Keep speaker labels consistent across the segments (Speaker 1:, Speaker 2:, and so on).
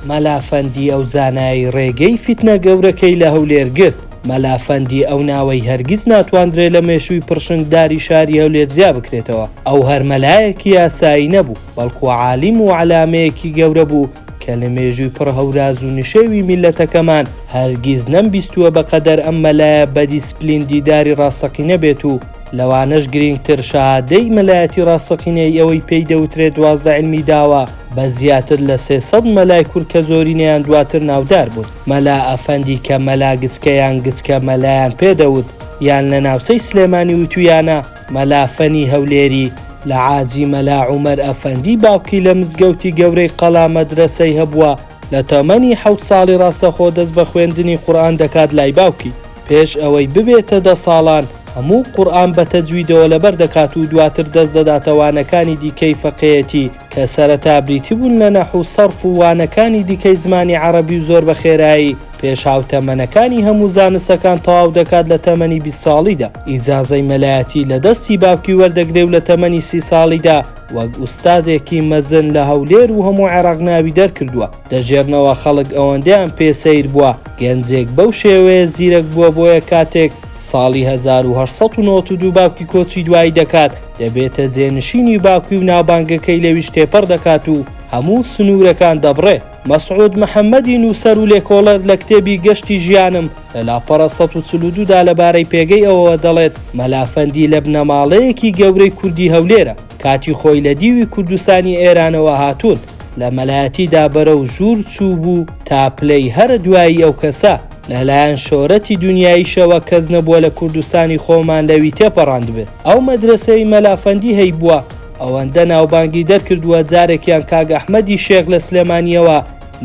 Speaker 1: مەلافەندی ئەو زانایی ڕێگەی فیتنە گەورەکەی لە هەولێر گرت. مەلافەندی ئەو ناوەی هەرگیز ناتوانرێت لە مێشووی پڕشنگداری شاری هەولێر جیا بکرێتەوە. ئەو هەر مەلایەکی یاسایی نەبوو، بەڵکو عالیم و عەلامەیەکی گەورە بوو کە لە مێژووی پڕهەوراز و نشێوی میلەتەکەمان هەرگیز نەمبیستووە بەقەدەر ئەم مەلایە بە دیسپلین دیداری ڕاستەقینە بێت و لەوانەش گرنگتر شەهادەی مەلایەتی ڕاستەقینەی ئەوەی پێی دەوترێت 12 علمی داوە بە زیاتر لە 300 مەلای کورد کە زۆرینەیان دواتر ناودار بوون. مەلا ئەفەندی کە مەلا گچکەیان گچکە مەلایان پێدەوت یان لە ناوچەی سلێمانی وتویانە مەلافەنی هەولێری لە عاجی مەلا عومەر ئەفەندی باوکی لە مزگەوتی گەورەی قەڵا مەدرسەی هەبووە لە تەمەنی 7 ساڵی ڕاستەخۆ دەست بە خوێندنی قورئان دەکات لای باوکی. پێش ئەوەی ببێتە 10 ساڵان هەموو قورئان بە تەجویدەوە لەبەر دەکات و دواتر دەست دەداتە وانەکانی دیکەی فەقێیەتی کە سەرەتا بریتی بوون لە نەحو و سەرف و وانەکانی دیکەی زمانی عەرەبی و زۆر بە خێرایی. پێش هاوتەمەنەکانی هەموو زانستەکان تەواو دەکات لە تەمەنی 20 ساڵیدا. ئیجازەی مەلایەتی لە دەستی باوکی وەردەگرێ و لە تەمەنی 30 ساڵیدا وەک ئوستادێکی مەزن لە هەولێر و هەموو عێراق ناوی دەرکردووە. دەژێرنەوە خەڵک ئەوەندەیان پێسەیر بووە گەنجێک بەو شێوەیە زیرەک بووە بۆیە کاتێک ساڵی 1992 باوکی کۆچی دوایی دەکات دەبێتە جێنشینی باوکی و ناوبانگەکەی لەویش تێپەڕ دەکات و هەموو سنوورەکان دەبڕێ. مەسعود محەممەدی نووسەر و لێکۆڵەر لە کتێبی گەشتی ژیانم لە لاپەڕە 142دا لەبارەی پێگەی ئەوەوە دەڵێت مەلافەندی لە بنەماڵەیەکی گەورەی کوردی هەولێرە. کاتی خۆی لە دیوی کوردستانی ئێرانەوە هاتوون لە مەلایەتیدا بەرەو ژوور چوو بوو تا پلەی هەر دوایی ئەو کەسە لەلایەن شۆرەتی دنیاییشەوە کەس نەبووە لە کوردستانی خۆمان لەوی تێپەڕاند بێت. ئەو مەدرسەی مەلافەندی هەی بووە ئەوەندە ناوبانگی دەرکردووە جارێکیان کاگ ئەحمەدی شێخ لە سلێمانیەوە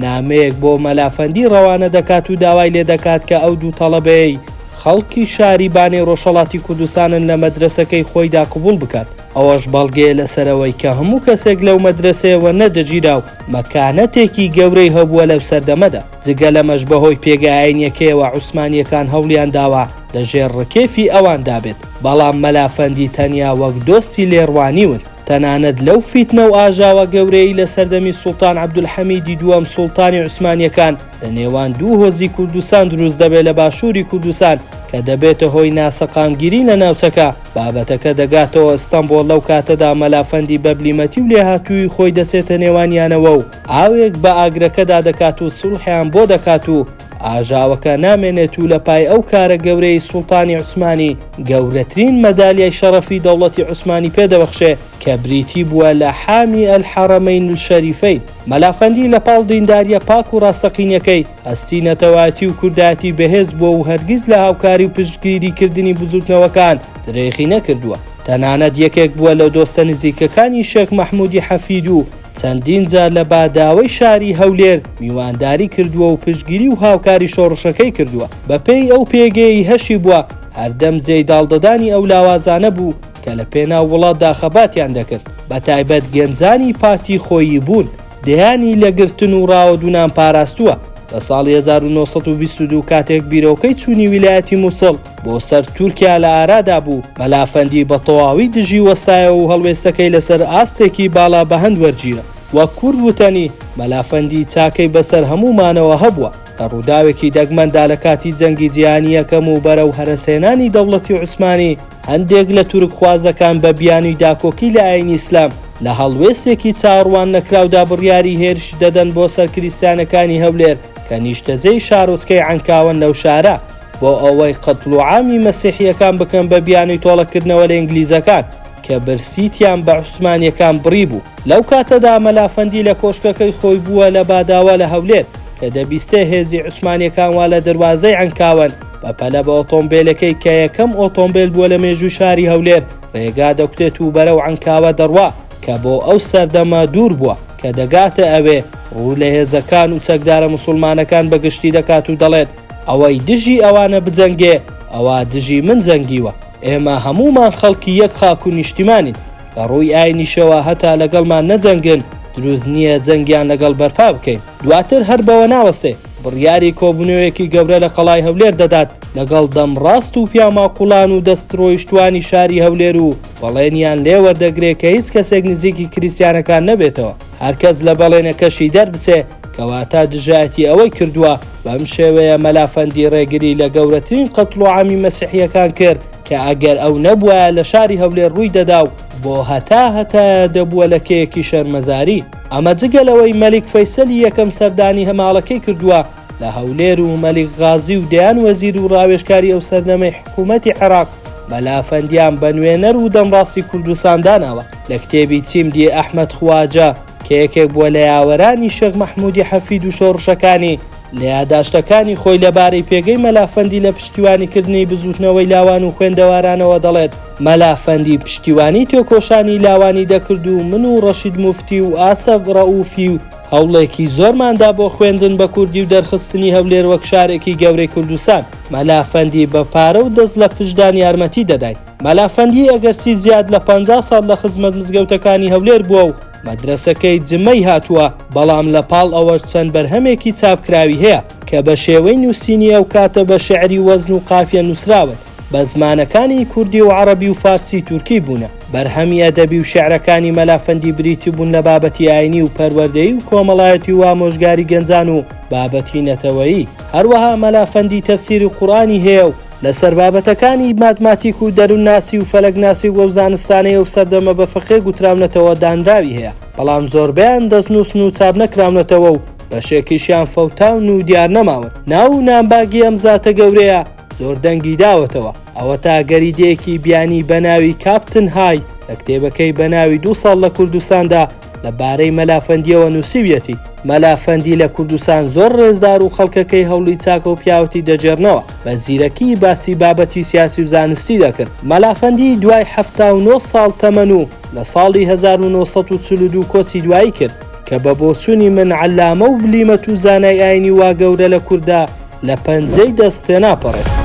Speaker 1: نامەیەک بۆ مەلافەندی ڕەوانە دەکات و داوای لێ دەکات کە ئەو دوو تەڵەبەی خەڵکی شاری بانەی ڕۆژهەڵاتی کوردستانن لە مەدرسەکەی خۆیدا قبول بکات. ئەوەش بەڵگەیە لەسەرەوەی کە هەموو کەسێک لەو مەدرسەیەوە نەدەگیرا و مەکانەتێکی گەورەی هەبووە لەو سەردەمەدا. جگە لەمەش بەهۆی پێگایەنیەکەیەوە عوسمانیەکان هەوڵیان داوە لە ژێر ڕکێفی ئەوان دابێت، بەڵام مەلافەندی تەنیا وەک دۆستی لێڕوانیون. تەنانەت لەو فیتنە و ئاژاوە گەورەی لە سەردەمی سوڵتان عەبدولحەمیدی دووەم سوڵتانی عوسمانیەکان لە نێوان دوو هۆزی کوردستان دروست دەبێت لە باشووری کوردستان کە دەبێتە هۆی ناسەقامگیری لە ناوچەکە. بابەتەکە دەگاتەوە ئەستەمبۆڵ لەو کاتەدا مەلافەندی بەبلیمەتی و لێهاتووی خۆی دەسێتە نێوانیانەوە و ئاوێک بە ئاگرەکەدا دەکات و سوڵحیان بۆ دەکات و ئاژاوەکە نامێنێت و لە پای ئەو کارە گەورەی سوڵتانی عوسمانی گەورەترین مەدالیای شەرەفی دەوڵەتی عوسمانی پێدەبەخشێ کە بریتی بووە لە حامی ئەلحەرەمەین الشەریفەین. مەلافەندی لە پاڵ دینداریە پاک و ڕاستەقینەکەی ئەستینەتەواتی و کوردایەتی بەهێز بووە و هەرگیز لە هاوکاری و پشتگیریکردنی بزوتنەوەکان درێخی نەکردووە. تەنانەت یەکێک بووە لە دۆستە نزیکەکانی شێخ مەحموودی حەفید و چەندین جار لە باداوەی شاری هەولێر میوانداری کردووە و پشتگیری و هاوکاری شۆڕشەکەی کردووە. بەپێی ئەو پێگەی هەشی بووە هەردەم جێی داڵدەدانی ئەو لاوازانە بوو کە لە پێناو وڵاتدا خەباتیان دەکرد، بە تایبەت گەنجانی پارتی خۆیی بوون دەیانی لە گرتن و ڕاوەدونان پاراستووە. لە ساڵی 1922 کاتێک بیرۆکەی چوونی ویلایەتی مووسڵ بۆ سەر تورکیا لە ئارادا بوو، مەلافەندی بە تەواوی دژی وەستایە و هەڵوێستەکەی لەسەر ئاستێکی باڵا بەهەند وەرگیرە. وەک کورد وتەنی مەلافەندی چاکەی بەسەر هەمومانەوە هەبووە. لە ڕووداوێکی دەگمەندا لە کاتی جەنگی جیهانی یەکەم و بەرەو هەرەسێنانی دەوڵەتی عوسمانی هەندێک لە تورک خوازەکان بە بیانووی داکۆکی لە ئاینی ئیسلام لە هەڵوێستێکی چاڕوان نەکراودا بڕیاری هێرش دەدەن بۆ سەر کریستیانەکانی هەولێر کە نیشتەجەی شارۆچکەی عنکاوەن لەو شارە بۆ ئەوەی قەتڵ و عامی مەسیحیەکان بکەن بە بیانووی تۆڵەکردنەوە لە ئینگلیزەکان کە برسیتیان بە عوسمانیەکان بڕی بوو. لەو کاتەدا مەلافەندی لە کۆشکەکەی خۆی بووە لە باداوە لە هەولێر کە دەبیستێ هێزی عوسمانیەکان وا لە دەواازەی عنکاوەن بەپەلە بە ئۆتۆمبیلەکەی کە یەکەم ئۆتۆمبیل بووە لە مێژووی شاری هەولێر ڕێگا دەکتێت و بەرەو عنکاوە دەڕوا کە بۆ ئەو سەردەمە دوور بووە کە دەگاتە ئەوێ ڕوو لە هێزەکان و چەکدارە موسڵمانەکان بەگشتی دەکات و دەڵێت ئەوەی دژی ئەوانە بجەنگێ ئەوە دژی من جەنگیوە. ئێمە هەمومان خەڵکی یەک خاک و نیشتیمانین، لە ڕووی ئاینیشەوە هەتا لەگەڵمان نەجەنگن دروست نییە جەنگیان لەگەڵ بەرپا بکەین. دواتر هەر بەوە ناوەستێ بڕیاری کۆبوونەوەیەکی گەورە لە قەڵای هەولێر دەدات لەگەڵ دەم ڕاست و پیاماقوڵان و دەستڕۆیشتوانی شاری هەولێر و بەڵێنیان لێوەردەگرێت کە هیچ کەسێک نزیکی کریسیانەکان نەبێتەوە. هەرکەس لە بەڵێنەکەشی دەربچێ کەواتە دژایەتی ئەوەی کردووە بەم شێوەیە مەلافەندی ڕێگری لە گەورەترین قەتڵ و عامی مەسیحیەکان کرد کە ئەگەر ئەو نەبووە لە شاری هەولێر ڕووی دەدا و بۆ هەتا دەبووە لە کەیەکی شەرمەزاری. ئەمە جگەلەوەی مەلیک فەیسەلی یەکەم سەردانی هەماڵەکەی کردووە لە هەولێر و مەلیک غازی و دەیان وەزیر و ڕاوێژکاری ئەو سەردەمەی حکوومەتی عێراق مەلافەندیان بە نوێنەر و دەمڕاستی کوردستان داناوە. لە کتێبی چیمدی ئەحمەد خواجە کە یەکێک بووە لە یاوەرانی شێخ مەحموودی حەفید و شۆڕشەکانی لە یاداشتەکانی خۆی لەبارەی پێگەی مەلافەندی لە پشتیوانیکردنی بزوتنەوەی لاوان و خوێندەوارانەوە دەڵێت مەلافەندی پشتیوانی تێکۆشانی لاوانی دەکرد و من و ڕەشید موفتی و ئاسەف ڕەئوفی و هەوڵێکی زۆرماندا بۆ خوێندن بە کوردی و دەرخستنی هەولێر وەک شارێکی گەورەی کوردستان. مەلافەندی بە پارە و دەست لە پشتدان یارمەتی دەداین. مەلافەندی ئەگەرچی زیاد لە 50 ساڵ لە خزمەت مزگەوتەکانی هەولێر بووە و مەدرسەکەی جمەی هاتووە، بەڵام لە پاڵ ئەوەش چەند بەرهەمێکی چاپکراوی هەیە کە بە شێوەی نووسینی ئەو کاتە بە شێعری وەزن و قافیە نووسراون بە زمانەکانی کوردی و عەرەبی و فارسی تورکی بوونە. بەرهەمی ئەدەبی و شێعرەکانی مەلافەندی بریتی بوون لە بابەتی ئاینی و پەروەردەیی و کۆمەڵایەتی و ئامۆژگاری گەنجان و بابەتی نەتەوەیی. هەروەها مەلافەندی تەفسیری قورئانی هەیە و لەسەر بابەتەکانی ماتماتیک و دەروونناسی و فەلەکناسی و زانستانەی و سەردەمە بە فقێ گوتراونەتەوە دانراوی هەیە، بەڵام زۆربیان دەستنووسن و چاپ نەکراونەتەوە و بەشێکیشیان فەوتاون و دیار نەماون. ناو و نامباگی ئەم زاتە گەورەیە زۆر دەنگی داوەتەوە. ئەوە تا گەریدەیەکی بیانی بەناوی کاپتن های لە کتێبەکەی بەناوی 2 ساڵ لە کوردستاندا لەبارەی مەلافەندیەوە نووسیویەتی. مەلافەندی لە کوردستان زۆر ڕێزدار و خەڵکەکەی هەوڵی چاکە و پیاوەتی دەجێڕنەوە، بە زیرەکی باسی بابەتی سیاسی و زانستی دەکرد. مەلافەندی دوای 79 ساڵ تەمەن و لە ساڵی 1942 کۆچی دوایی کرد کە بە بۆچوونی من عەلامە و بلیمەت و زانای ئاینی وا گەورە لە کووردا لە پەنجەی دەستێنا پەڕێت.